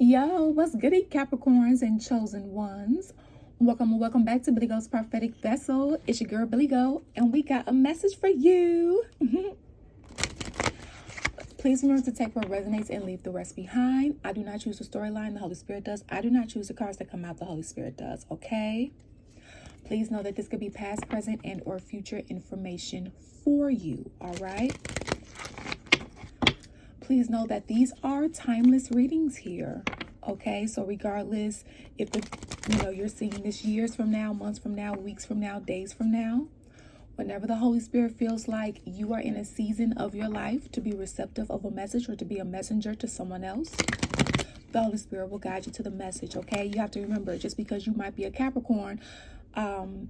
Yo, what's goody, Capricorns and chosen ones? Welcome back to Billy Go's Prophetic Vessel. It's your girl Billy Go, and we got a message for you. Please remember to take what resonates and leave the rest behind. I do not choose the storyline, the Holy Spirit does. I do not choose the cards that come out, the Holy Spirit does, okay? Please know that this could be past, present, and or future information for you, all right? Please know that these are timeless readings here. Okay, so regardless if you're seeing this years from now, months from now, weeks from now, days from now, whenever the Holy Spirit feels like you are in a season of your life to be receptive of a message or to be a messenger to someone else, the Holy Spirit will guide you to the message. Okay, you have to remember, just because you might be a Capricorn,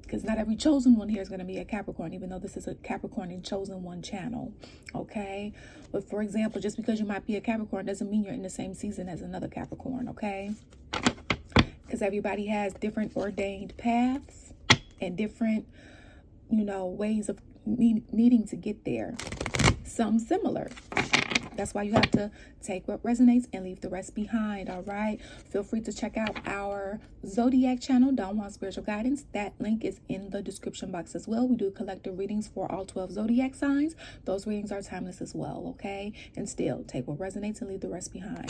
because not every chosen one here is going to be a Capricorn, even though this is a Capricorn and chosen one channel. Okay, but for example, just because you might be a Capricorn doesn't mean you're in the same season as another Capricorn. Okay, because everybody has different ordained paths and different ways of needing to get there. Some similar. That's why you have to take what resonates and leave the rest behind, all right? Feel free to check out our Zodiac channel, Don Juan Spiritual Guidance. That link is in the description box as well. We do collective readings for all 12 Zodiac signs. Those readings are timeless as well, okay? And still, take what resonates and leave the rest behind.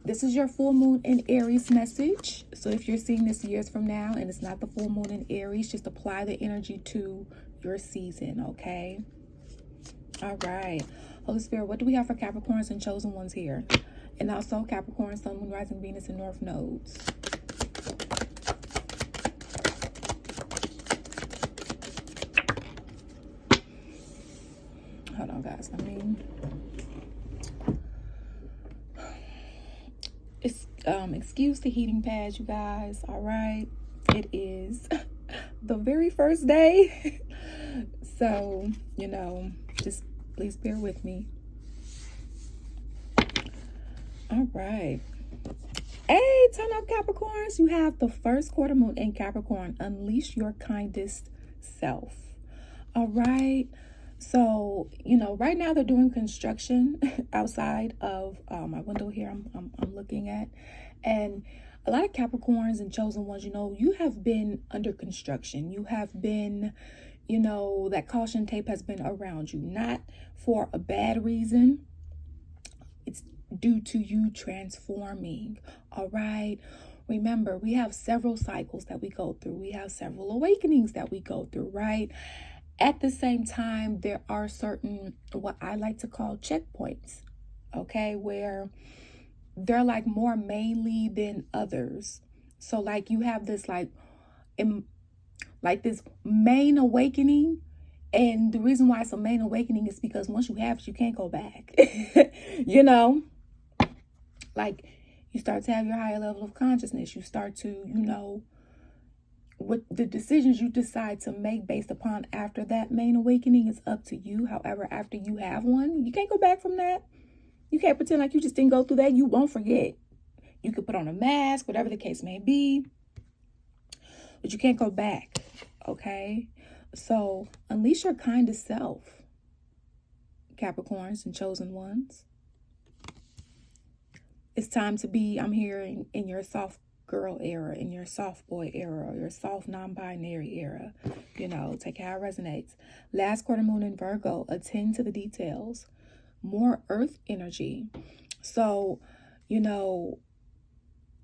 This is your full moon in Aries message. So if you're seeing this years from now and it's not the full moon in Aries, just apply the energy to your season, okay? All right, Holy Spirit, what do we have for Capricorns and chosen ones here? And also Capricorn, Sun, Moon, Rising, Venus, and North nodes. Hold on, guys. Excuse the heating pads, you guys. All right, it is the very first day. So, just please bear with me. All right. Hey, turn up, Capricorns. You have the first quarter moon in Capricorn. Unleash your kindest self. All right. So, right now they're doing construction outside of my window here I'm looking at. And a lot of Capricorns and chosen ones, you have been under construction. You have been, that caution tape has been around you, not for a bad reason. It's due to you transforming. All right. Remember, we have several cycles that we go through. We have several awakenings that we go through, right? At the same time, there are certain, what I like to call checkpoints, okay, where they're like more mainly than others. So like you have this this main awakening. And the reason why it's a main awakening is because once you have it, you can't go back. Like you start to have your higher level of consciousness. You start to, what the decisions you decide to make based upon after that main awakening is up to you. However, after you have one, you can't go back from that. You can't pretend like you just didn't go through that. You won't forget. You could put on a mask, whatever the case may be, but you can't go back. Okay. So unleash your kindest self, Capricorns and chosen ones. It's time to be, I'm hearing, in your soft girl era, in your soft boy era, your soft non-binary era. Take how it resonates. Last quarter moon in Virgo, attend to the details. More earth energy. So,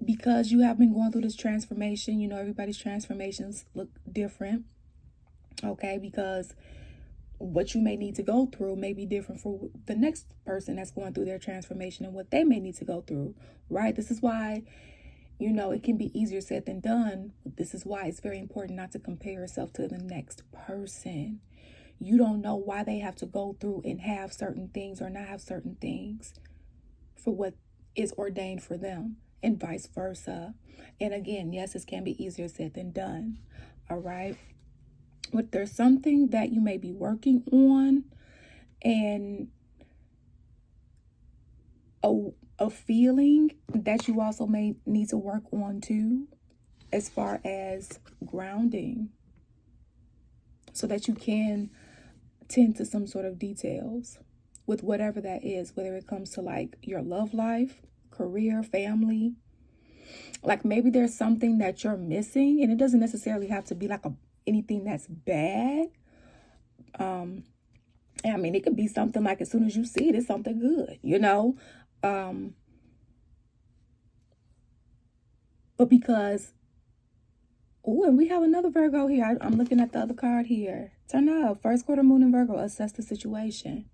because you have been going through this transformation, everybody's transformations look different. Okay, because what you may need to go through may be different for the next person that's going through their transformation and what they may need to go through, right? This is why, it can be easier said than done. This is why it's very important not to compare yourself to the next person. You don't know why they have to go through and have certain things or not have certain things for what is ordained for them, and vice versa. And again, yes, this can be easier said than done. All right. But there's something that you may be working on, and a feeling that you also may need to work on too, as far as grounding, so that you can tend to some sort of details. with whatever that is, whether it comes to like your love life, career, family. Like maybe there's something that you're missing, and it doesn't necessarily have to be like anything that's bad. I mean, it could be something like as soon as you see it, it's something good, you know? But because, oh, and we have another Virgo here. I'm looking at the other card here. Turn up. First quarter moon in Virgo. Assess the situation.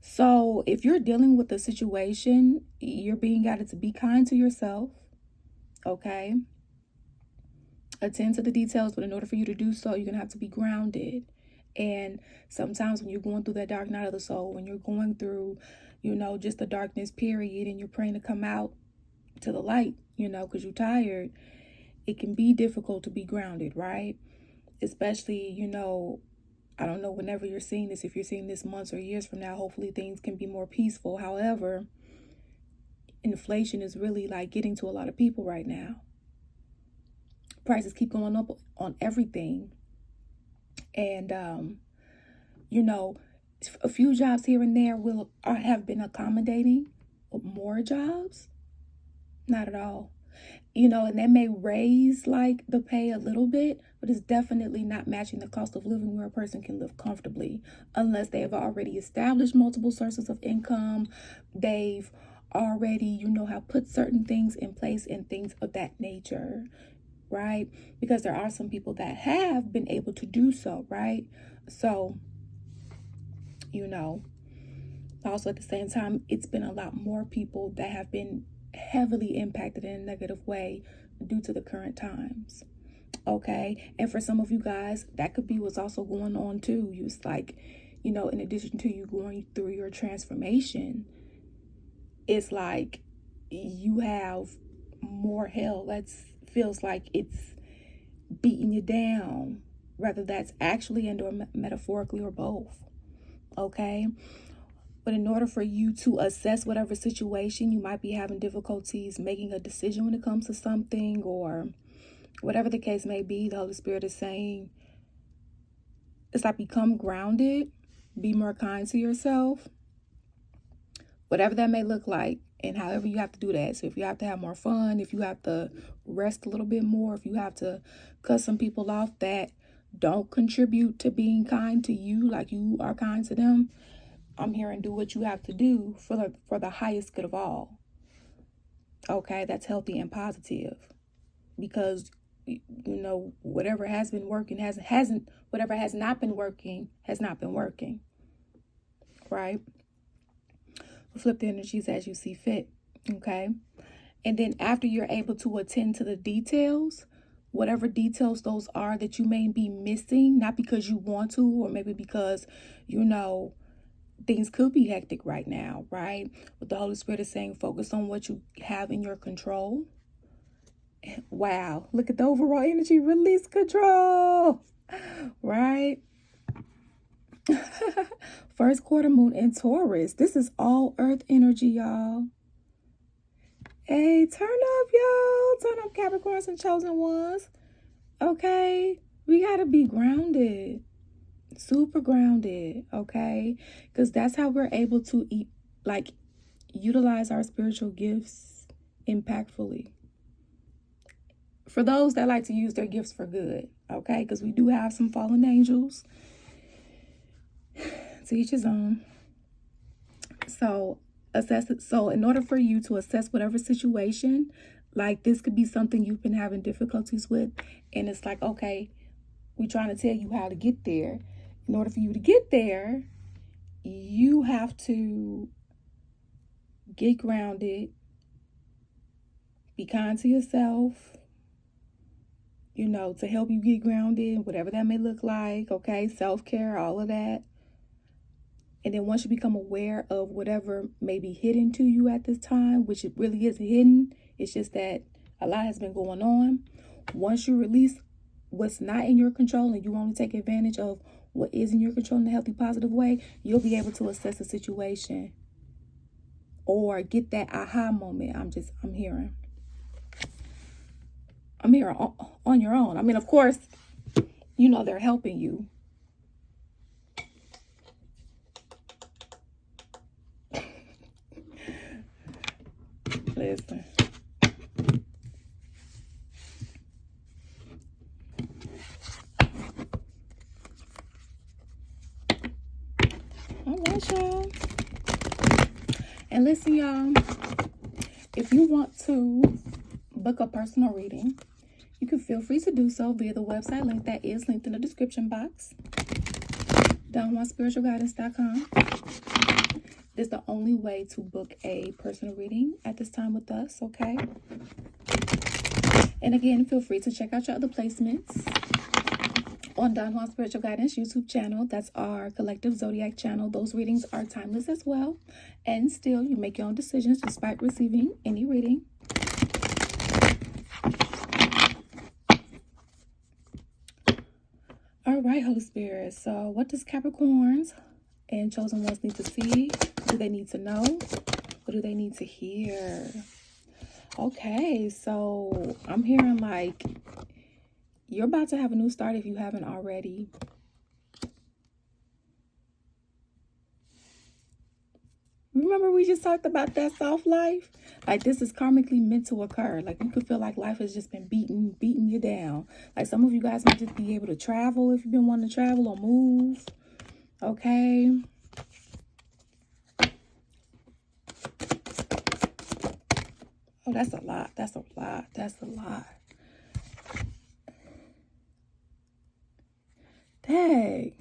So if you're dealing with a situation, you're being guided to be kind to yourself. Okay? Attend to the details, but in order for you to do so, you're going to have to be grounded. And sometimes when you're going through that dark night of the soul, when you're going through, you know, just the darkness period, and you're praying to come out to the light, you know, because you're tired, it can be difficult to be grounded, right? Especially, you know, I don't know, whenever you're seeing this, if you're seeing this months or years from now, hopefully things can be more peaceful. However, inflation is really like getting to a lot of people right now. Prices keep going up on everything. And, you know, a few jobs here and there have been accommodating. More jobs? Not at all. You know, and they may raise like the pay a little bit, but it's definitely not matching the cost of living where a person can live comfortably unless they have already established multiple sources of income. They've already, you know, have put certain things in place and things of that nature, right? Because there are some people that have been able to do so, right? So, you know, also at the same time, it's been a lot more people that have been heavily impacted in a negative way due to the current times. Okay. And for some of you guys, that could be what's also going on too. It's like, you know, in addition to you going through your transformation, it's like you have more hell that feels like it's beating you down, whether that's actually and or metaphorically or both. Okay. But in order for you to assess whatever situation, you might be having difficulties making a decision when it comes to something, or whatever the case may be, the Holy Spirit is saying, it's like become grounded, be more kind to yourself, whatever that may look like, and however you have to do that. So if you have to have more fun, if you have to rest a little bit more, if you have to cut some people off that don't contribute to being kind to you like you are kind to them, I'm here and do what you have to do for the highest good of all. Okay, that's healthy and positive, because you know whatever has been working hasn't whatever has not been working has not been working, right? Flip the energies as you see fit. Okay, and then after you're able to attend to the details, whatever details those are that you may be missing, not because you want to, or maybe because you know things could be hectic right now, right? But the Holy Spirit is saying focus on what you have in your control. Wow, look at the overall energy. Release control, right? First quarter moon in Taurus. This is all earth energy, y'all. Hey, turn up, y'all. Turn up, Capricorns and chosen ones. Okay, we gotta be grounded. Super grounded, okay? Because that's how we're able to utilize our spiritual gifts impactfully. For those that like to use their gifts for good, okay? Because we do have some fallen angels. To each his own. So assess it. So in order for you to assess whatever situation, like this could be something you've been having difficulties with, and it's like, okay, we're trying to tell you how to get there. In order for you to get there, you have to get grounded, be kind to yourself, you know, to help you get grounded, whatever that may look like, okay? Self-care, all of that. And then once you become aware of whatever may be hidden to you at this time, which it really isn't hidden, it's just that a lot has been going on. Once you release what's not in your control and you only take advantage of what is in your control in a healthy, positive way, you'll be able to assess the situation or get that aha moment. I'm hearing on your own. I mean, of course, you know, they're helping you. Listen. All right, y'all. And listen, y'all. If you want to book a personal reading, you can feel free to do so via the website link that is linked in the description box. Spiritualguidance.com. This is the only way to book a personal reading at this time with us, okay? And again, feel free to check out your other placements on Don Juan Spiritual Guidance YouTube channel. That's our collective zodiac channel. Those readings are timeless as well. And still, you make your own decisions despite receiving any reading. All right, Holy Spirit. So what does Capricorns and chosen ones need to see? What do they need to know? What do they need to hear? Okay, so I'm hearing like you're about to have a new start if you haven't already. Remember we just talked about that soft life? Like this is karmically meant to occur. Like you could feel like life has just been beating you down. Like some of you guys might just be able to travel if you've been wanting to travel or move. Okay. Oh, that's a lot. That's a lot. That's a lot. Dang.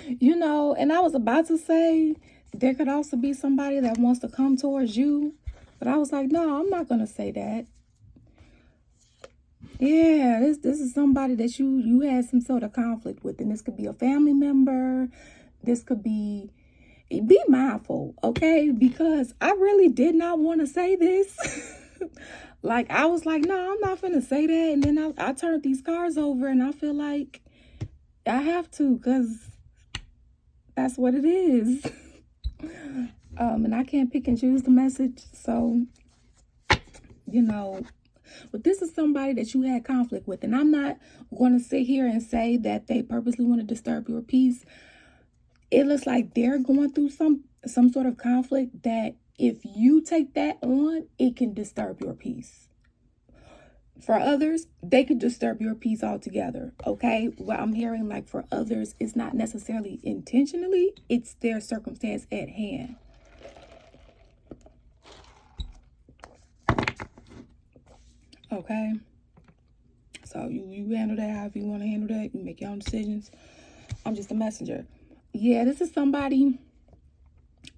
You know, and I was about to say there could also be somebody that wants to come towards you. But I was like, no, I'm not going to say that. Yeah, this is somebody that you had some sort of conflict with. And this could be a family member. This could be mindful, okay? Because I really did not want to say this. Like, I was like, no, I'm not finna say that. And then I turned these cards over and I feel like I have to because that's what it is. And I can't pick and choose the message. So, you know, but this is somebody that you had conflict with. And I'm not going to sit here and say that they purposely want to disturb your peace. It looks like they're going through some sort of conflict that if you take that on, it can disturb your peace. For others, they could disturb your peace altogether, okay? What I'm hearing, like for others, it's not necessarily intentionally. It's their circumstance at hand. Okay? So you handle that however you want to handle that. You make your own decisions. I'm just a messenger. Yeah, this is somebody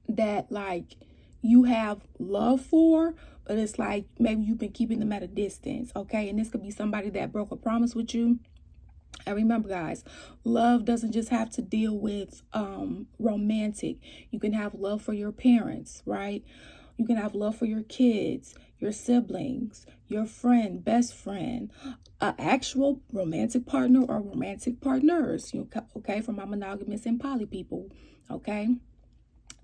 that, like, you have love for, but it's like maybe you've been keeping them at a distance, okay? And this could be somebody that broke a promise with you. And remember, guys, love doesn't just have to deal with romantic. You can have love for your parents, right? You can have love for your kids, your siblings, your friend, best friend, an actual romantic partner or romantic partners, okay? For my monogamous and poly people, okay?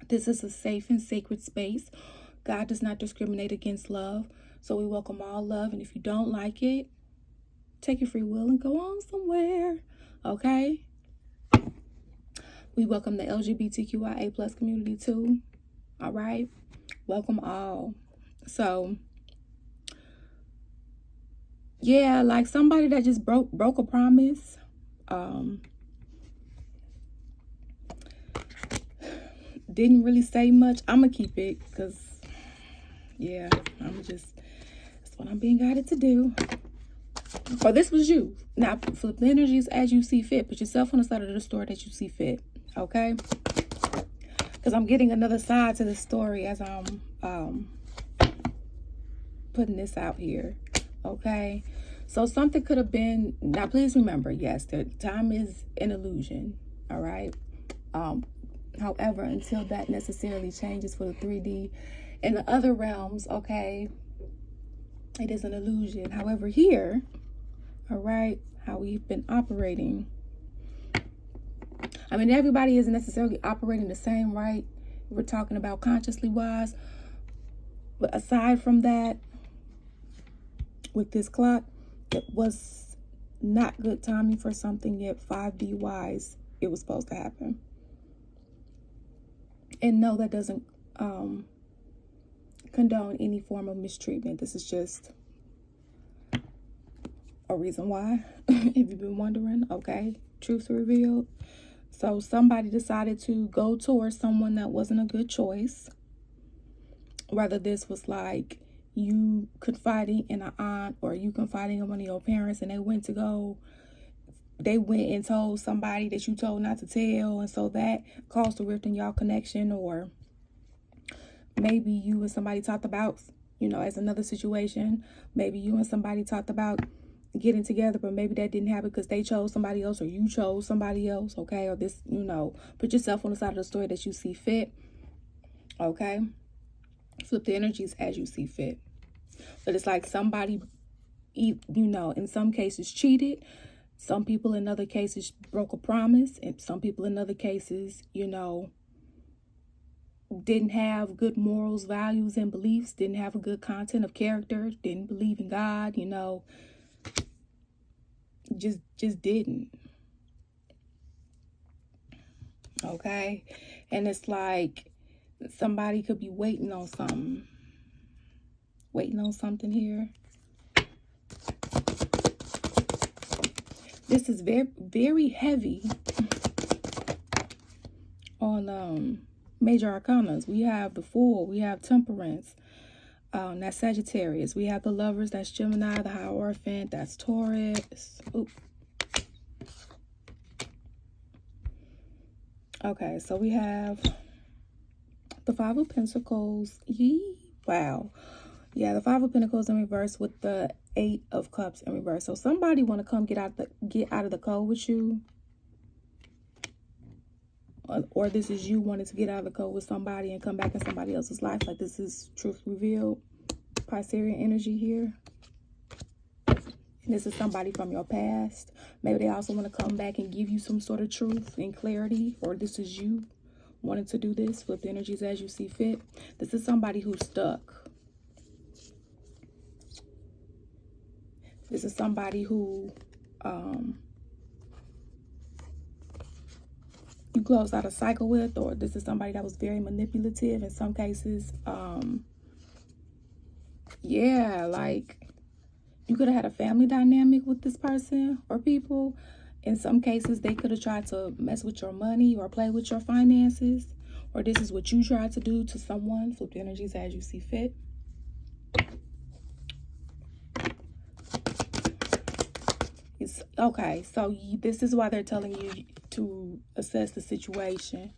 This is a safe and sacred space. God does not discriminate against love. So we welcome all love. And if you don't like it, take your free will and go on somewhere. Okay? We welcome the LGBTQIA plus community too. All right? Welcome all. So, yeah, like somebody that just broke a promise. Didn't really say much. I'm going to keep it because, yeah, that's what I'm being guided to do. Or this was you. Now, flip the energies as you see fit. Put yourself on the side of the story that you see fit. Okay? Because I'm getting another side to the story as I'm putting this out here. Okay? So something could have been... Now, please remember, yes, the time is an illusion. All right? However, until that necessarily changes for the 3D in the other realms, okay, it is an illusion. However, here, all right, how we've been operating. I mean, everybody isn't necessarily operating the same, right? We're talking about consciously wise. But aside from that, with this clock, it was not good timing for something yet 5D wise. It was supposed to happen. And no, that doesn't condone any form of mistreatment. This is just a reason why, if you've been wondering. Okay, truth revealed. So somebody decided to go towards someone that wasn't a good choice. Whether this was like you confiding in an aunt or you confiding in one of your parents, and they went and told somebody that you told not to tell, and so that caused a rift in y'all connection. Or maybe you and somebody talked about, as another situation, maybe you and somebody talked about getting together, but maybe that didn't happen because they chose somebody else or you chose somebody else. Okay, or this, put yourself on the side of the story that you see fit. Okay, flip the energies as you see fit. But it's like somebody, in some cases cheated. Some people in other cases broke a promise. And some people in other cases, didn't have good morals, values, and beliefs. Didn't have a good content of character. Didn't believe in God, just didn't. Okay? And it's like somebody could be waiting on something. Waiting on something here. This is very, very heavy on major arcanas. We have the Fool, we have Temperance, that's Sagittarius. We have the Lovers, that's Gemini. The Hierophant, that's Taurus. Ooh. Okay, so we have the Five of Pentacles. Wow. Yeah, the Five of Pentacles in reverse with the Eight of Cups in reverse. So somebody want to come get out of the code with you. Or this is you wanting to get out of the code with somebody and come back in somebody else's life. Like this is truth revealed. Piscean energy here. And this is somebody from your past. Maybe they also want to come back and give you some sort of truth and clarity. Or this is you wanting to do this. Flip the energies as you see fit. This is somebody who's stuck. This is somebody who you closed out a cycle with, or this is somebody that was very manipulative in some cases. Yeah, like you could have had a family dynamic with this person or people. In some cases, they could have tried to mess with your money or play with your finances, or this is what you tried to do to someone. Flip the energies as you see fit. Okay, so this is why they're telling you to assess the situation.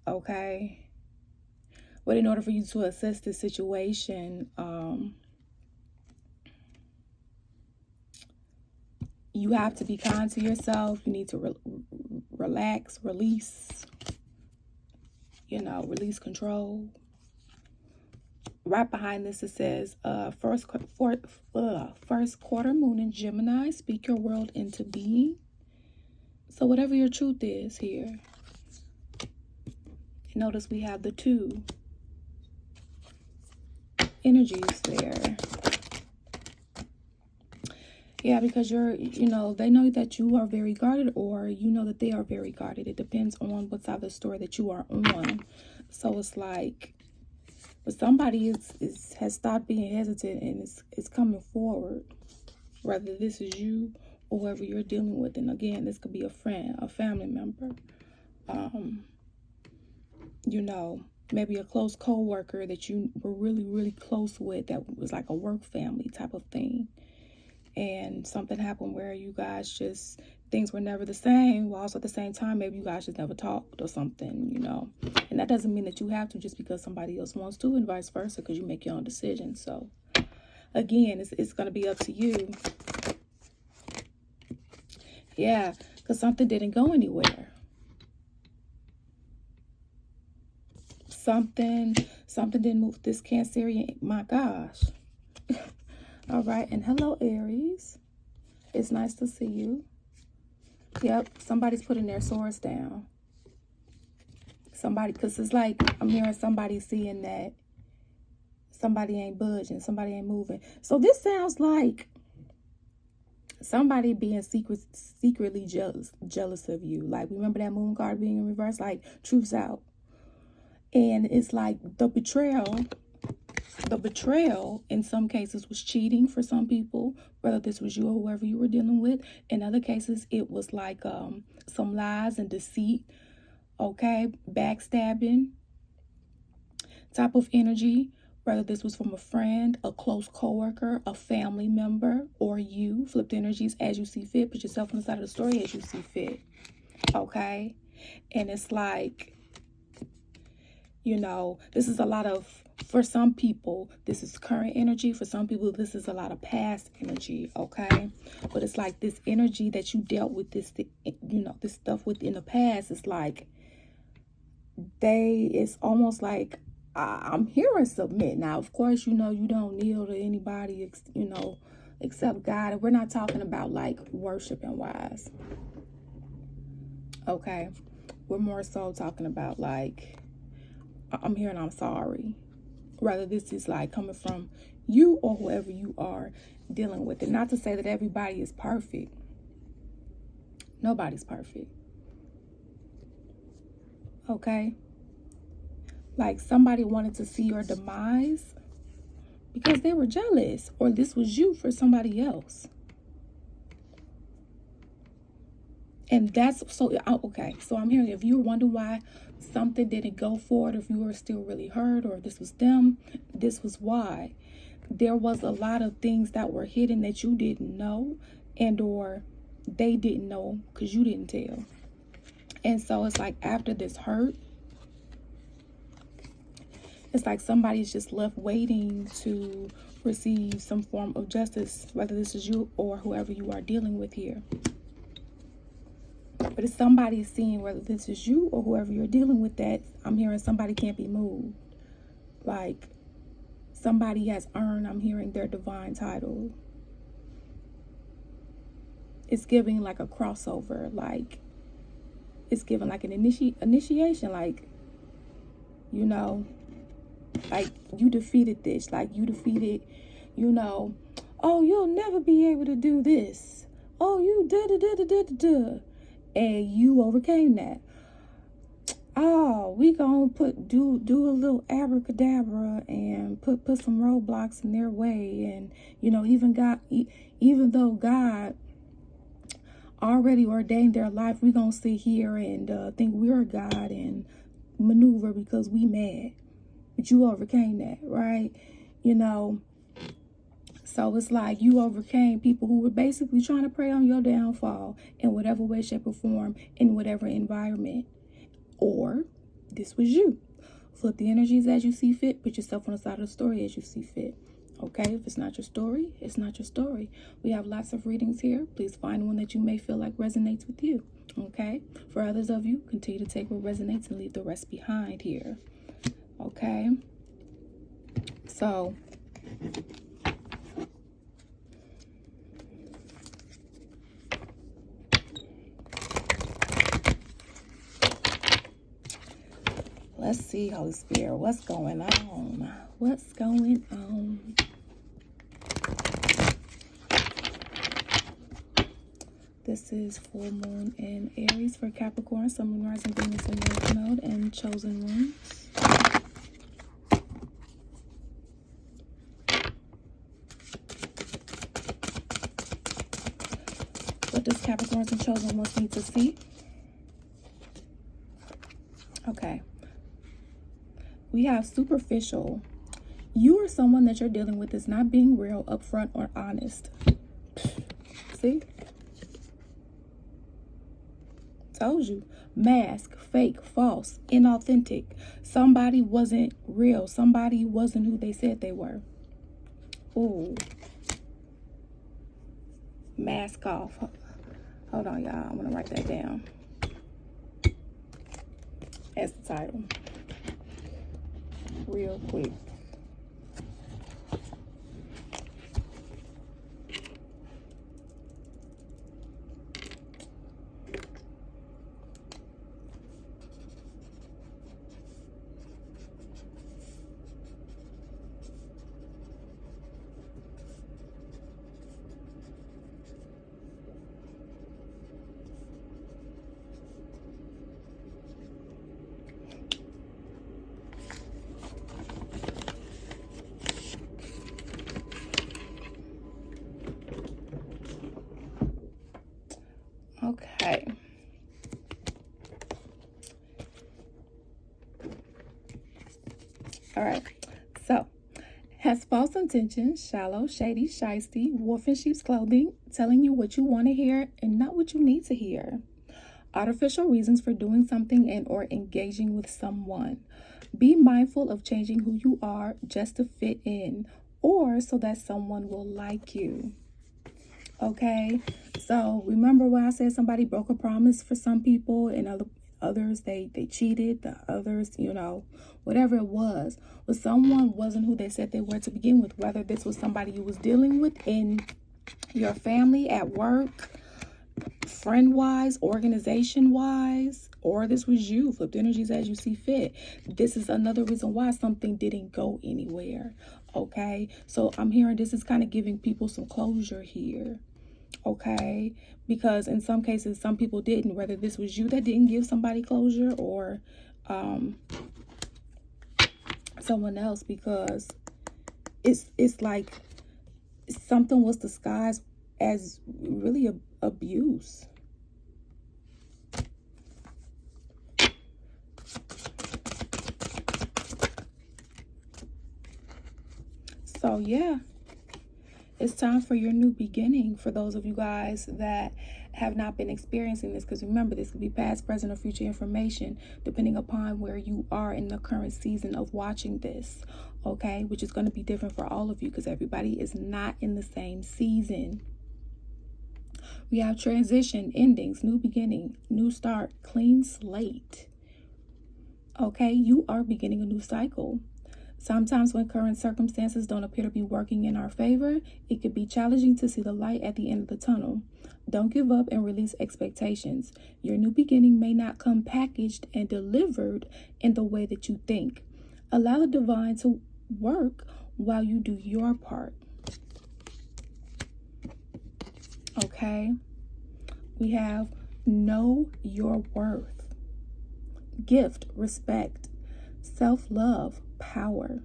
Okay, but in order for you to assess the situation, you have to be kind to yourself. You need to relax, release, release control. Right behind this, it says, first quarter moon in Gemini, speak your world into being. So whatever your truth is here. Notice we have the 2 energies there. Yeah, because you're, they know that you are very guarded, or you know that they are very guarded. It depends on what side of the story that you are on. So it's like, but somebody has stopped being hesitant and is coming forward. Whether this is you or whoever you're dealing with. And again, this could be a friend, a family member. Maybe a close co-worker that you were really, really close with, that was like a work family type of thing. And something happened where you guys things were never the same. While also at the same time, maybe you guys just never talked or something, And that doesn't mean that you have to just because somebody else wants to, and vice versa, because you make your own decisions. So, again, it's going to be up to you. Yeah, because something didn't go anywhere. Something didn't move. This Cancerian, my gosh. All right, and hello, Aries. It's nice to see you. Yep, somebody's putting their swords down. Somebody, because it's like I'm hearing somebody seeing that somebody ain't budging, somebody ain't moving. So this sounds like somebody being secretly jealous of you. Like, remember that moon card being in reverse? Like, truth's out. And it's like the betrayal The betrayal in some cases was cheating for some people, whether this was you or whoever you were dealing with. In other cases, it was like some lies and deceit, okay, backstabbing type of energy, whether this was from a friend, a close coworker, a family member, or you. Flip the energies as you see fit. Put yourself on the side of the story as you see fit, okay? And it's like, you know, this is a lot of, for some people, this is current energy. For some people, this is a lot of past energy, okay? But it's like this energy that you dealt with, this, you know, this stuff with in the past, it's like, it's almost like, I'm hearing submit. Now, of course, you know, you don't kneel to anybody, you know, except God. We're not talking about like worshiping wise, okay? We're more so talking about like, I'm hearing I'm sorry. Whether this is like coming from you or whoever you are dealing with it. Not to say that everybody is perfect. Nobody's perfect. Okay? Like somebody wanted to see your demise because they were jealous, or this was you for somebody else. And that's so, okay, so I'm hearing if you were wondering why something didn't go forward, if you were still really hurt, or if this was them, this was why. There was a lot of things that were hidden that you didn't know, and or they didn't know because you didn't tell. And so it's like after this hurt, it's like somebody's just left waiting to receive some form of justice, whether this is you or whoever you are dealing with here. But if somebody's seeing, whether this is you or whoever you're dealing with, that I'm hearing somebody can't be moved. Like somebody has earned, I'm hearing, their divine title. It's giving like a crossover, like it's giving like an initiation, like, you know, like you defeated this, like you defeated, you know, oh, you'll never be able to do this. Oh, you da. And you overcame that. Oh, we gonna do a little abracadabra and put some roadblocks in their way. And you know, even though God already ordained their life, we gonna sit here and think we're God and maneuver because we mad. But you overcame that, right? You know. So it's like you overcame people who were basically trying to prey on your downfall in whatever way, shape, or form, in whatever environment. Or this was you. Flip the energies as you see fit. Put yourself on the side of the story as you see fit. Okay? If it's not your story, it's not your story. We have lots of readings here. Please find one that you may feel like resonates with you. Okay? For others of you, continue to take what resonates and leave the rest behind here. Okay? So let's see, Holy Spirit, what's going on? What's going on? This is full moon in Aries for Capricorn, Sun, Moon, Rising, Venus in North Node, and chosen ones. What does Capricorns and chosen ones need to see? Okay. We have superficial. You or someone that you're dealing with is not being real, upfront, or honest. See? Told you. Mask, fake, false, inauthentic. Somebody wasn't real. Somebody wasn't who they said they were. Ooh. Mask off. Hold on, y'all. I'm going to write that down as the title. Real quick. right. So, has false intentions, shallow, shady, shysty, wolf in sheep's clothing, telling you what you want to hear and not what you need to hear. Artificial reasons for doing something and or engaging with someone. Be mindful of changing who you are just to fit in or so that someone will like you. Okay, so remember when I said somebody broke a promise for some people and others they cheated, the others, whatever it was, but someone wasn't who they said they were to begin with, whether this was somebody you was dealing with in your family, at work, friend-wise, organization-wise, or this was you, flipped energies as you see fit. This is another reason why something didn't go anywhere. Okay, so I'm hearing this is kind of giving people some closure here. Okay, because in some cases some people didn't, whether this was you that didn't give somebody closure or someone else, because it's like something was disguised as really abuse. So yeah, it's time for your new beginning for those of you guys that have not been experiencing this, because remember, this could be past, present, or future information depending upon where you are in the current season of watching this. Okay, which is going to be different for all of you because everybody is not in the same season. We have transition, endings, new beginning, new start, clean slate. Okay, you are beginning a new cycle. Sometimes when current circumstances don't appear to be working in our favor, it could be challenging to see the light at the end of the tunnel. Don't give up and release expectations. Your new beginning may not come packaged and delivered in the way that you think. Allow the divine to work while you do your part. Okay? We have know your worth. Gift, respect, self-love, power.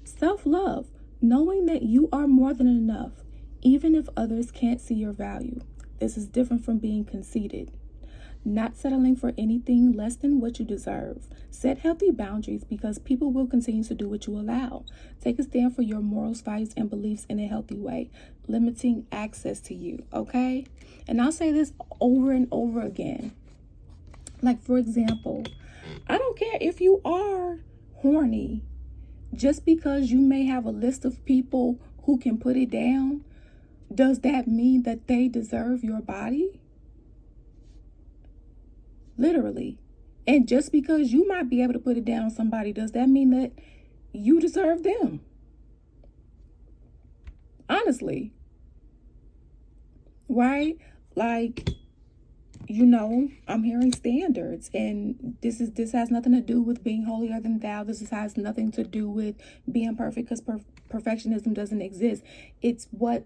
Self-love, knowing that you are more than enough, even if others can't see your value. This is different from being conceited. Not settling for anything less than what you deserve. Set healthy boundaries because people will continue to do what you allow. Take a stand for your morals, values, and beliefs in a healthy way. Limiting access to you, okay? And I'll say this over and over again. Like, for example, I don't care if you are horny. Just because you may have a list of people who can put it down, does that mean that they deserve your body? Literally. And just because you might be able to put it down on somebody, does that mean that you deserve them? Honestly. Right? Like, I'm hearing standards, and this has nothing to do with being holier than thou. This has nothing to do with being perfect, because perfectionism doesn't exist. It's about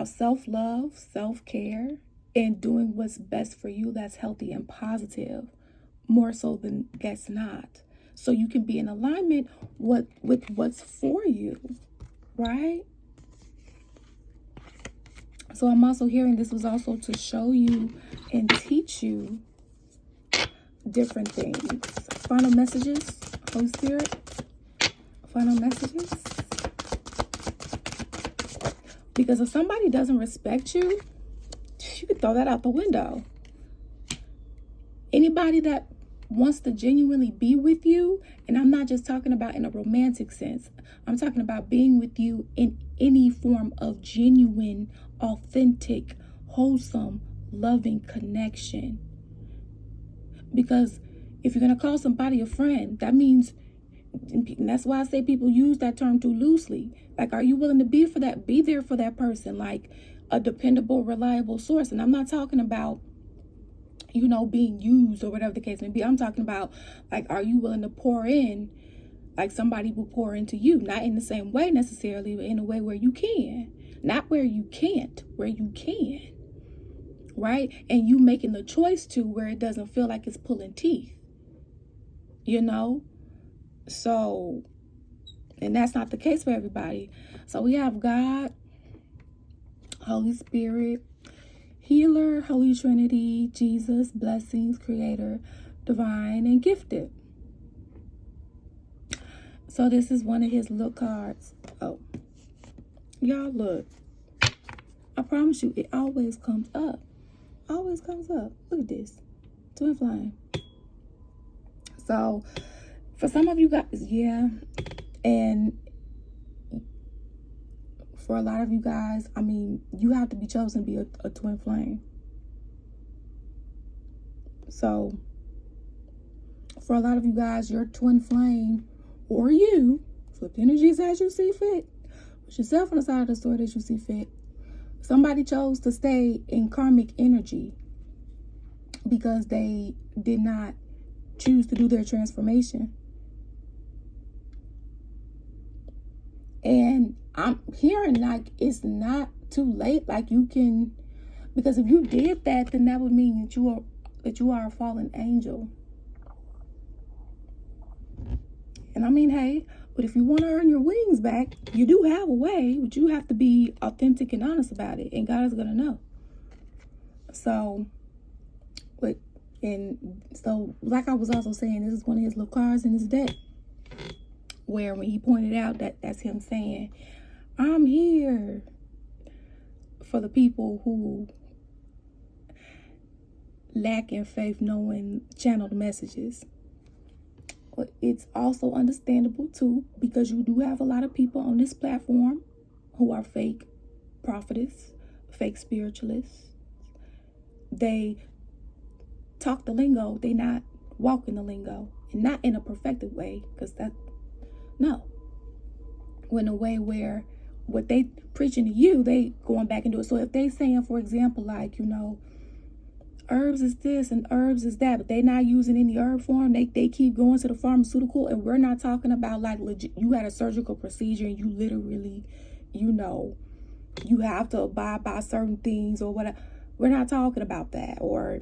self-love, self-care, and doing what's best for you that's healthy and positive, more so than that's not. So you can be in alignment with what's for you, right? So I'm also hearing this was also to show you and teach you different things. Final messages, Holy Spirit. Final messages. Because if somebody doesn't respect you, you could throw that out the window. Anybody that wants to genuinely be with you, and I'm not just talking about in a romantic sense, I'm talking about being with you in any form of genuine, authentic, wholesome, loving connection. Because if you're going to call somebody a friend, that means, and that's why I say people use that term too loosely. Like, are you willing to be there for that person, like a dependable, reliable source? And I'm not talking about, being used or whatever the case may be. I'm talking about, like, are you willing to pour in like somebody will pour into you? Not in the same way necessarily, but in a way where you can. Not where you can't, where you can. Right? And you making the choice to where it doesn't feel like it's pulling teeth. So, and that's not the case for everybody. So we have God, Holy Spirit, Healer, Holy Trinity, Jesus, blessings, Creator, divine, and gifted. So this is one of his little cards. Oh, y'all look. I promise you, it always comes up. Always comes up. Look at this. Twin flame. So, for some of you guys, yeah. And for a lot of you guys, I mean, you have to be chosen to be a twin flame. So, for a lot of you guys, your twin flame, or you, flip the energies as you see fit. Put yourself on the side of the sword as you see fit. Somebody chose to stay in karmic energy because they did not choose to do their transformation. And I'm hearing like it's not too late. Like you can, because if you did that, then that would mean that you are a fallen angel. And I mean, hey, but if you want to earn your wings back, you do have a way, but you have to be authentic and honest about it. And God is going to know. So, like I was also saying, this is one of his little cards in his deck. Where when he pointed out that's him saying, I'm here for the people who lack in faith knowing channeled messages. But it's also understandable too, because you do have a lot of people on this platform who are fake prophetess, fake spiritualists. They talk the lingo, they not walking the lingo, and not in a perfected way, because in a way where what they preaching to you, they going back and do it. So if they saying, for example, like, herbs is this and herbs is that, but they not using any herb form, they keep going to the pharmaceutical, and we're not talking about like legit, you had a surgical procedure and you literally, you have to abide by certain things or whatever. We're not talking about that. Or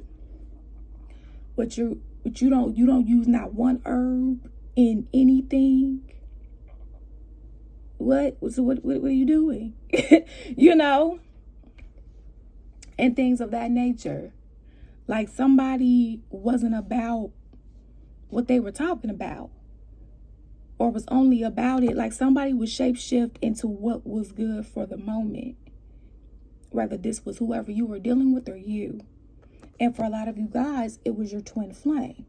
you don't use not one herb in anything. What are you doing? And things of that nature. Like somebody wasn't about what they were talking about, or was only about it. Like somebody would shapeshift into what was good for the moment, whether this was whoever you were dealing with or you. And for a lot of you guys, it was your twin flame.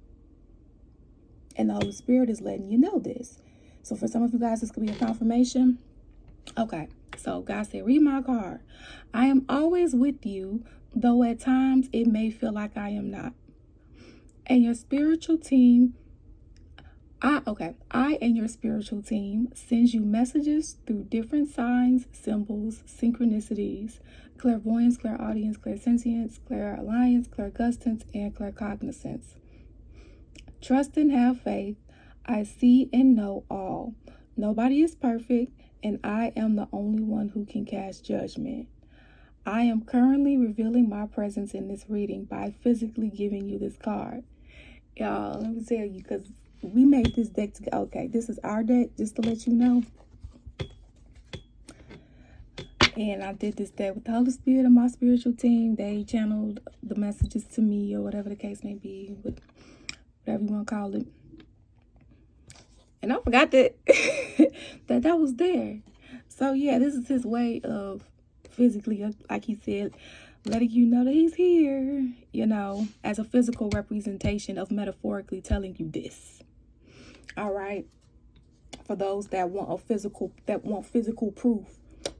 And the Holy Spirit is letting you know this. So for some of you guys, this could be a confirmation. Okay, so God said, read my card. I am always with you, though at times it may feel like I am not. And your spiritual team, I and your spiritual team sends you messages through different signs, symbols, synchronicities, clairvoyance, clairaudience, clairsentience, clairalliance, clairgustance, and claircognizance. Trust and have faith. I see and know all. Nobody is perfect, and I am the only one who can cast judgment. I am currently revealing my presence in this reading by physically giving you this card. Y'all, let me tell you, because we made this deck together. Okay, this is our deck, just to let you know. And I did this deck with the Holy Spirit and my spiritual team. They channeled the messages to me, or whatever the case may be, whatever you want to call it. And I forgot that that was there. So yeah, this is his way of physically, like he said, letting you know that he's here, as a physical representation of metaphorically telling you this. All right. For those that want physical proof.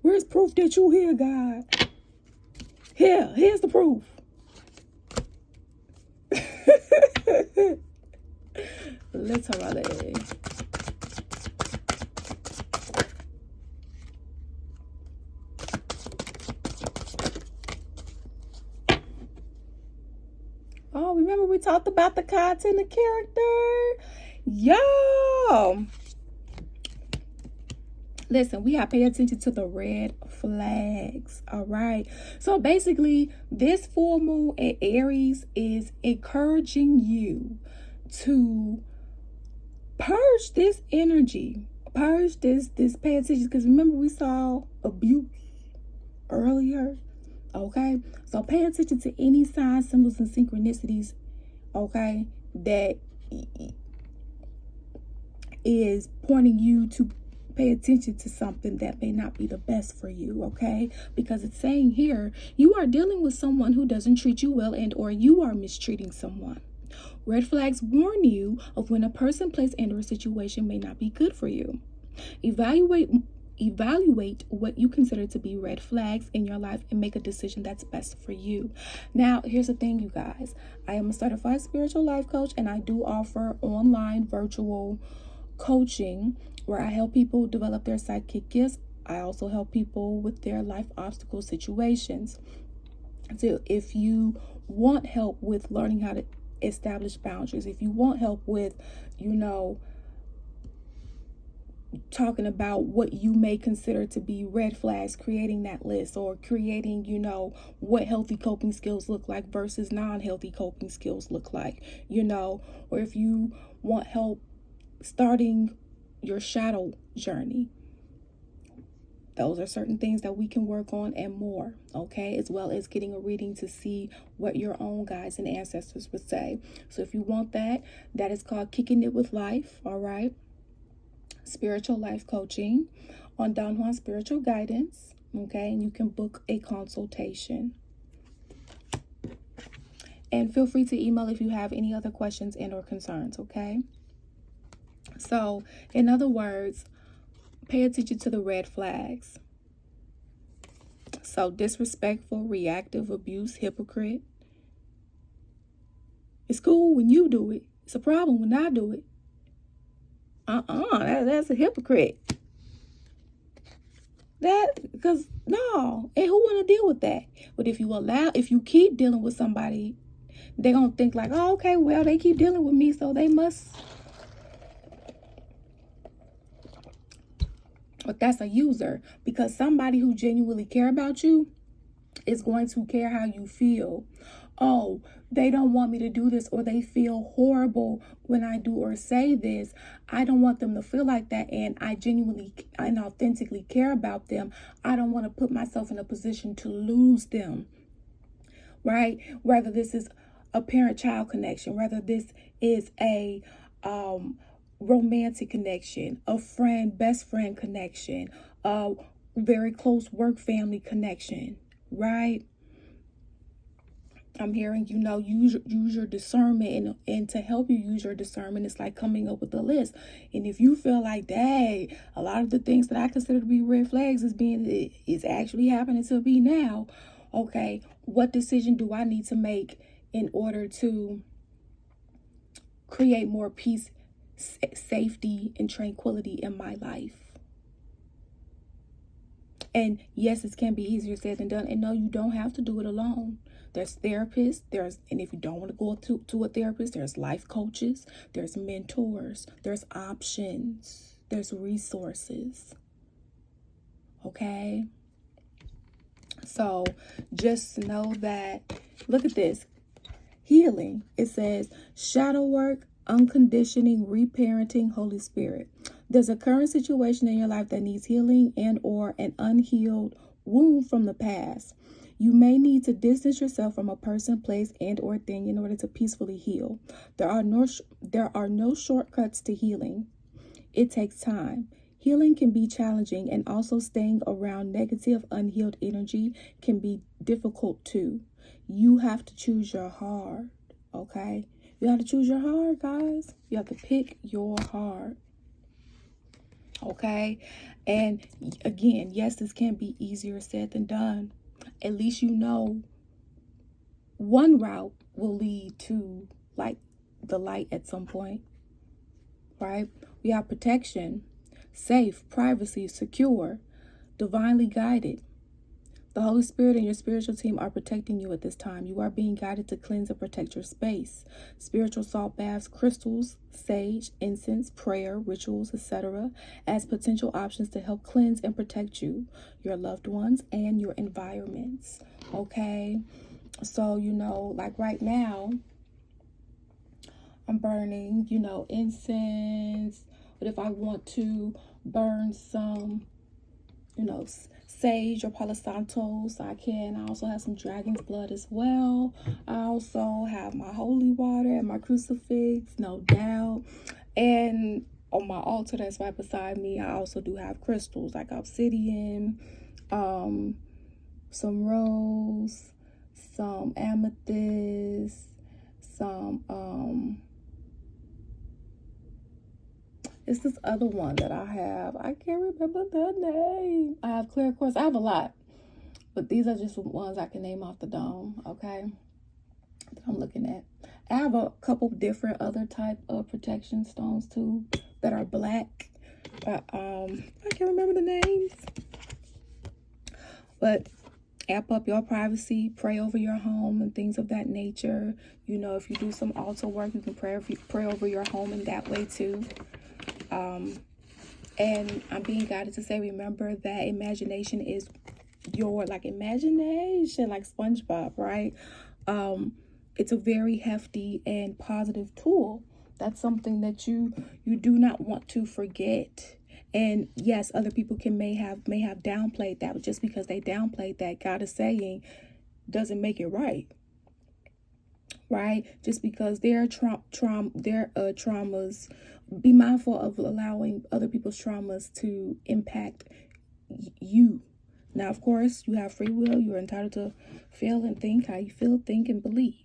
Where's proof that you here, God? Here's the proof. Literally. Oh, remember we talked about the cards and the character? Yo! Listen, we have to pay attention to the red flags, all right? So basically, this full moon at Aries is encouraging you to purge this energy. Purge this, pay attention. Because remember, we saw abuse earlier. Okay, so pay attention to any signs, symbols, and synchronicities, okay, that is pointing you to pay attention to something that may not be the best for you, okay? Because it's saying here, you are dealing with someone who doesn't treat you well, and or you are mistreating someone. Red flags warn you of when a person, place, and or situation may not be good for you. Evaluate what you consider to be red flags in your life and make a decision that's best for you. Now, here's the thing, you guys. I am a certified spiritual life coach, and I do offer online virtual coaching where I help people develop their psychic gifts. I also help people with their life obstacle situations. So if you want help with learning how to establish boundaries, if you want help with, talking about what you may consider to be red flags, creating that list, or creating, what healthy coping skills look like versus non-healthy coping skills look like, or if you want help starting your shadow journey, those are certain things that we can work on and more, okay? As well as getting a reading to see what your own guides and ancestors would say. So if you want that, that is called Kicking It With Life, all right? Spiritual life coaching on Don Juan Spiritual Guidance, okay? And you can book a consultation. And feel free to email if you have any other questions and or concerns, okay? So, in other words, pay attention to the red flags. So, disrespectful, reactive, abuse, hypocrite. It's cool when you do it. It's a problem when I do it. That's a hypocrite. Because no, and who want to deal with that? But if you keep dealing with somebody, they're going to think like, oh, okay, well, they keep dealing with me, so they must. But that's a user, because somebody who genuinely care about you is going to care how you feel. Oh, they don't want me to do this, or they feel horrible when I do or say this. I don't want them to feel like that, and I genuinely and authentically care about them. I don't want to put myself in a position to lose them, right? Whether this is a parent-child connection, whether this is a romantic connection, a friend, best friend connection, a very close work family connection, right? I'm hearing, use your discernment, and to help you use your discernment, it's like coming up with a list. And if you feel like, dang, a lot of the things that I consider to be red flags is actually happening to me now. Okay, what decision do I need to make in order to create more peace, safety, and tranquility in my life? And yes, it can be easier said than done. And no, you don't have to do it alone. There's therapists, and if you don't want to go to a therapist, there's life coaches, there's mentors, there's options, there's resources. Okay? So just know that, look at this. Healing. It says shadow work, unconditioning, reparenting, Holy Spirit. There's a current situation in your life that needs healing and or an unhealed wound from the past. You may need to distance yourself from a person, place, and or thing in order to peacefully heal. There are no shortcuts to healing. It takes time. Healing can be challenging, and also staying around negative, unhealed energy can be difficult too. You have to choose your heart, okay? You have to choose your heart, guys. You have to pick your heart, okay? And again, yes, this can be easier said than done. At least one route will lead to like the light at some point, right? We have protection, safe, privacy, secure, divinely guided. The Holy Spirit and your spiritual team are protecting you at this time. You are being guided to cleanse and protect your space. Spiritual salt baths, crystals, sage, incense, prayer, rituals, etc. as potential options to help cleanse and protect you, your loved ones, and your environments. Okay? So, like right now, I'm burning, incense. But if I want to burn some, sage or Palo Santos, I can. I also have some dragon's blood as well. I also have my holy water and my crucifix, no doubt. And on my altar that's right beside me, I also do have crystals like obsidian, some rose, some amethyst, some it's this other one that I have. I can't remember the name. I have clear quartz. I have a lot, but these are just ones I can name off the dome. Okay, that I'm looking at. I have a couple different other type of protection stones too that are black. I can't remember the names. But amp up your privacy, pray over your home and things of that nature. You know, if you do some altar work, you can pray over your home in that way too. And I'm being guided to say, remember that imagination is your, like imagination, like SpongeBob, right? It's a very hefty and positive tool. That's something that you do not want to forget. And yes, other people may have downplayed that, but just because they downplayed that, God is saying, doesn't make it right. Right? Just because their traumas, be mindful of allowing other people's traumas to impact you. Now, of course, you have free will. You're entitled to feel and think how you feel, think, and believe.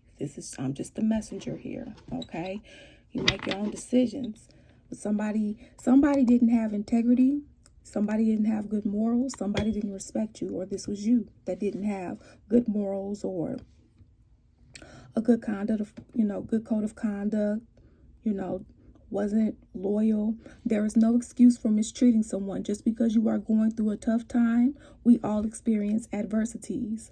I'm just the messenger here, okay? You make your own decisions. But somebody didn't have integrity. Somebody didn't have good morals. Somebody didn't respect you, or this was you that didn't have good morals or a good conduct of, good code of conduct, wasn't loyal. There is no excuse for mistreating someone. Just because you are going through a tough time, we all experience adversities.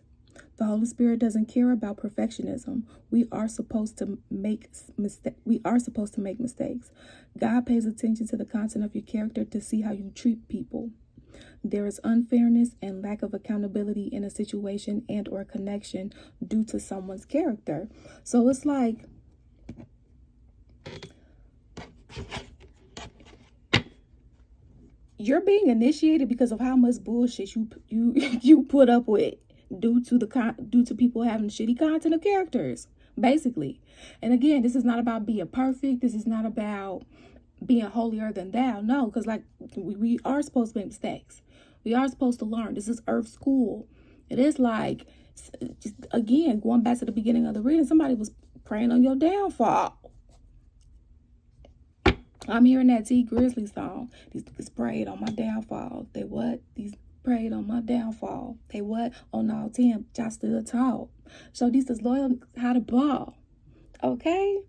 The Holy Spirit doesn't care about perfectionism. We are supposed to make mistakes. God pays attention to the content of your character to see how you treat people. There is unfairness and lack of accountability in a situation and or connection due to someone's character. So it's like, you're being initiated because of how much bullshit you put up with due to people having shitty content of characters, basically. And again, this is not about being perfect. This is not about being holier than thou. No, because like we are supposed to make mistakes. We are supposed to learn. This is Earth school. It is like, just, again, going back to the beginning of the reading, somebody was praying on your downfall. I'm hearing that T Grizzly song. These niggas prayed on my downfall. They what? These prayed on my downfall. They what? Oh no, Tim, y'all stood tall. So these is loyal how to ball. Okay?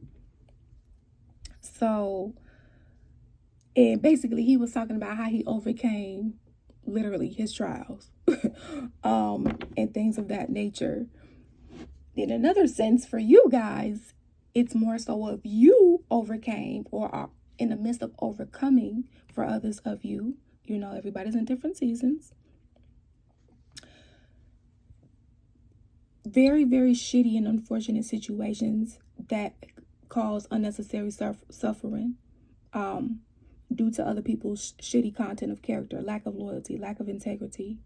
So, and basically he was talking about how he overcame literally his trials and things of that nature. In another sense, for you guys, it's more so of you overcame or are in the midst of overcoming for others of you. Everybody's in different seasons. Very, very shitty and unfortunate situations that cause unnecessary suffering due to other people's shitty content of character, lack of loyalty, lack of integrity,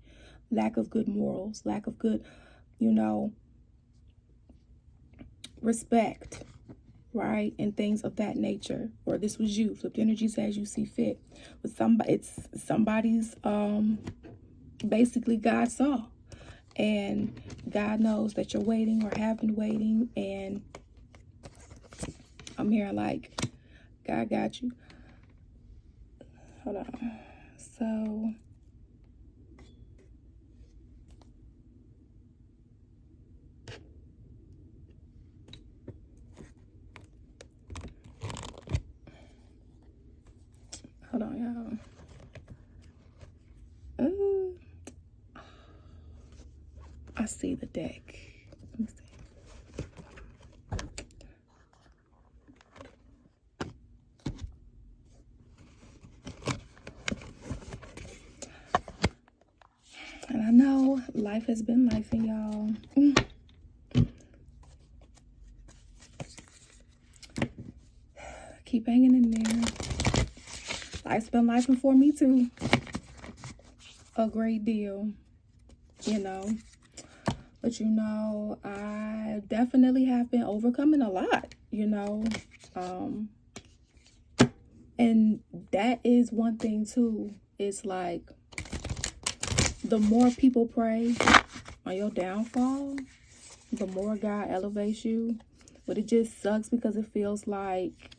lack of good morals, lack of good, respect, right? And things of that nature. Or this was you. Flipped energies as you see fit. But it's somebody's basically God saw. And God knows that you're waiting or have been waiting. And I'm here like, God got you. Hold on. So hold on, y'all. I see the deck. Let me see. And I know life has been lifing, y'all. Keep hanging in there. Life's been lifing for me too. A great deal, But I definitely have been overcoming a lot, And that is one thing too. It's like the more people pray on your downfall, the more God elevates you. But it just sucks because it feels like,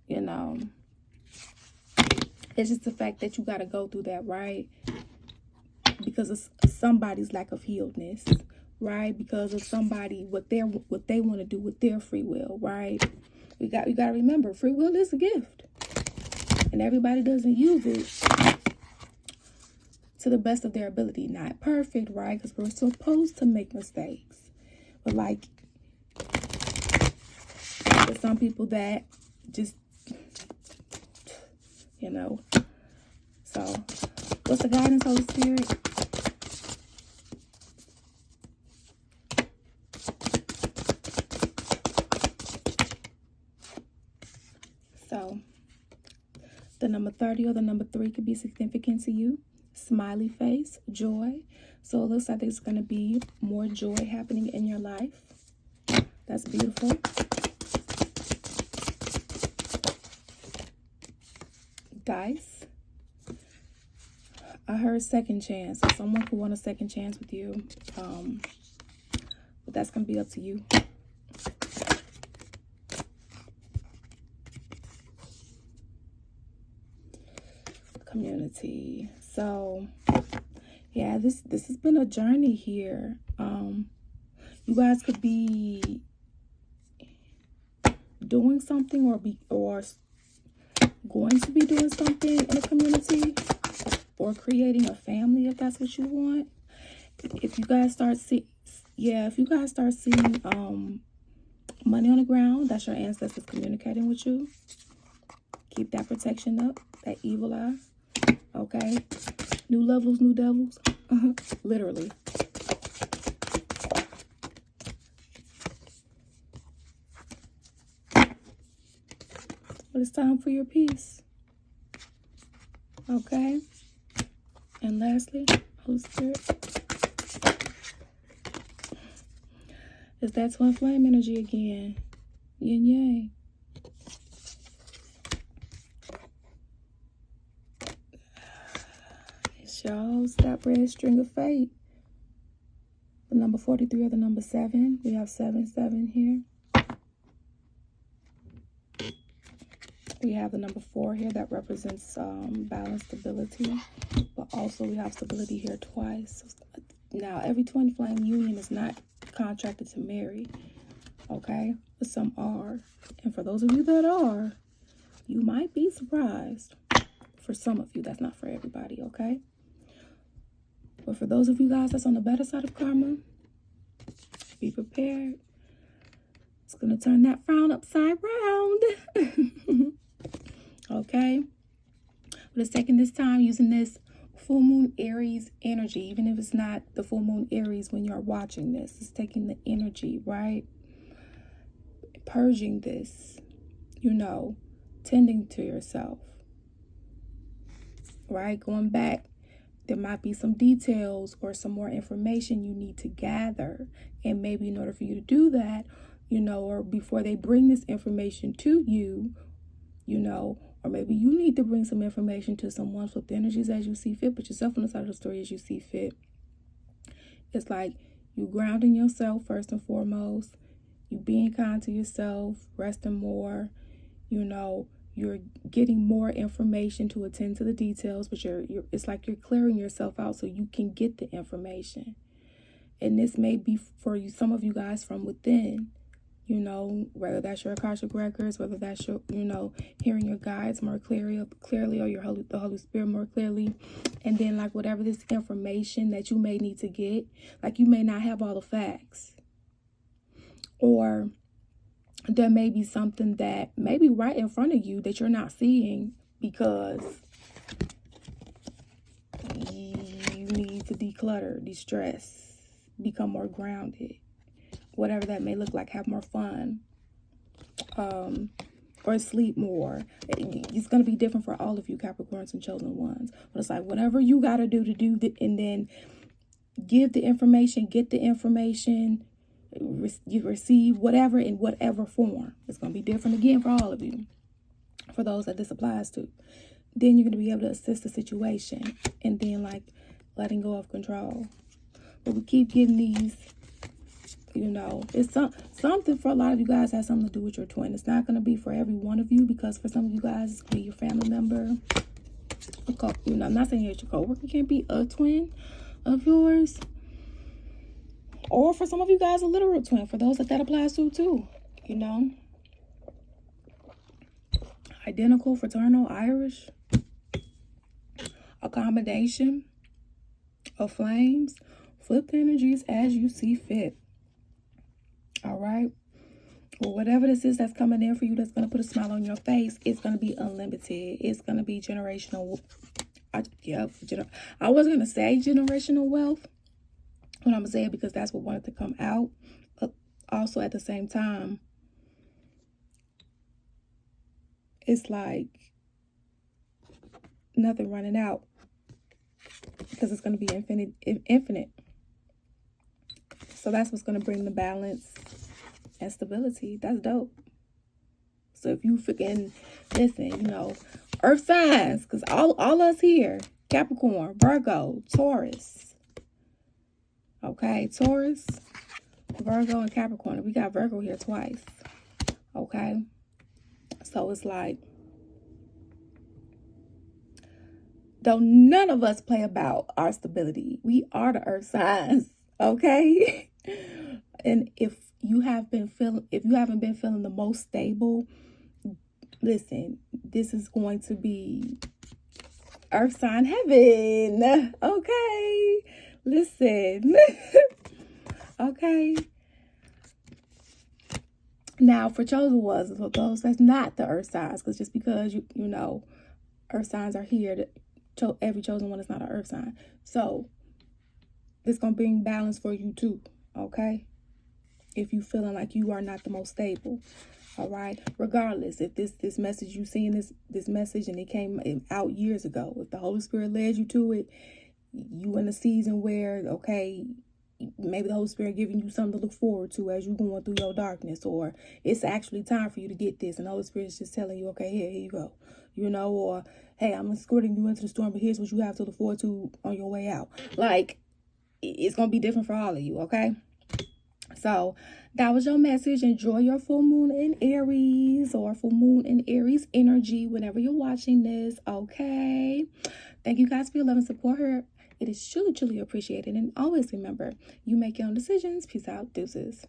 you know, it's just the fact that you got to go through that, right? Because of somebody's lack of healedness, right? Because of somebody, what they want to do with their free will, right? You got to remember, free will is a gift. And everybody doesn't use it to the best of their ability. Not perfect, right? Because we're supposed to make mistakes. But like, there's some people that just, you know. So, what's the guidance, Holy Spirit? So, the number 30 or the number 3 could be significant to you. Smiley face, joy. So, it looks like there's going to be more joy happening in your life. That's beautiful. Dice. I heard second chance. So someone could want a second chance with you. But that's going to be up to you. Community. So, yeah, this has been a journey here. You guys could be doing something or going to be doing something in a community or creating a family if that's what you want. If you guys start seeing money on the ground, that's your ancestors communicating with you. Keep that protection up, that evil eye. Okay? New levels, new devils. Literally. But it's time for your peace. Okay? And lastly, Holy Spirit, it's that twin flame energy again. Yin yang. It's y'all's that red string of fate. The number 43 or the number 7. We have 7 here. We have the number 4 here that represents balance, stability. But also we have stability here twice. Now, every twin flame union is not contracted to marry. Okay? But some are. And for those of you that are, you might be surprised. For some of you, that's not for everybody, okay? But for those of you guys that's on the better side of karma, be prepared. It's going to turn that frown upside round. Okay? But it's taking this time using this full moon Aries energy, even if it's not the full moon Aries when you're watching this. It's taking the energy, right? Purging this, tending to yourself, right? Going back, there might be some details or some more information you need to gather. And maybe in order for you to do that, or before they bring this information to you, or maybe you need to bring some information to someone. Flip the energies as you see fit. Put yourself on the side of the story as you see fit. It's like you grounding yourself first and foremost. You being kind to yourself, resting more. You're getting more information to attend to the details, but it's like you're clearing yourself out so you can get the information. And this may be for you, some of you guys from within. Whether that's your Akashic records, whether that's your, hearing your guides more clearly, or the Holy Spirit more clearly. And then like whatever this information that you may need to get, like you may not have all the facts. Or there may be something that may be right in front of you that you're not seeing because you need to declutter, de-stress, become more grounded. Whatever that may look like, have more fun, or sleep more. It's going to be different for all of you Capricorns and chosen ones. But it's like whatever you got to do and then give the information, get the information, you receive whatever in whatever form. It's going to be different again for all of you. for those that this applies to. Then you're going to be able to assess the situation, and then like letting go of control. But we keep getting these, you know, it's something for a lot of you guys has something to do with your twin. It's not going to be for every one of you, because for some of you guys, it's going to be your family member. You know, I'm not saying it's your coworker. It can't be a twin of yours. Or for some of you guys, a literal twin. For those that applies to too, you know. Identical, fraternal, Irish. A combination of flames. Flip the energies as you see fit. All right. Well, whatever this is that's coming in for you, that's going to put a smile on your face, it's going to be unlimited. It's going to be generational. I was going to say generational wealth, but I'm going to say it because that's what wanted to come out. But also at the same time, it's like nothing running out, because it's going to be infinite. So that's what's going to bring the balance and stability. That's dope. So if you freaking listen, you know, earth signs, because all us here, Capricorn, Virgo, Taurus. Okay, Taurus, Virgo, and Capricorn. We got Virgo here twice. Okay. So it's like, though none of us play about our stability, we are the earth signs. Okay. And if you haven't been feeling the most stable, listen, this is going to be earth sign heaven. Okay. Listen. Okay. Now for chosen ones, for those that's not the earth signs, because just because you know earth signs are here, every chosen one is not an earth sign. So it's gonna bring balance for you too. Okay. If you feeling like you are not the most stable. All right. Regardless, if this message, you seeing this message and it came out years ago, if the Holy Spirit led you to it, you in a season where, okay, maybe the Holy Spirit giving you something to look forward to as you going through your darkness, or it's actually time for you to get this, and the Holy Spirit is just telling you, okay, here you go, you know, or hey, I'm escorting you into the storm, but here's what you have to look forward to on your way out. Like, it's gonna be different for all of you. Okay. So that was your message. Enjoy your full moon in Aries, or full moon in Aries energy whenever you're watching this. Okay. Thank you guys for your love and support here. It is truly, truly appreciated. And always remember, you make your own decisions. Peace out. Deuces.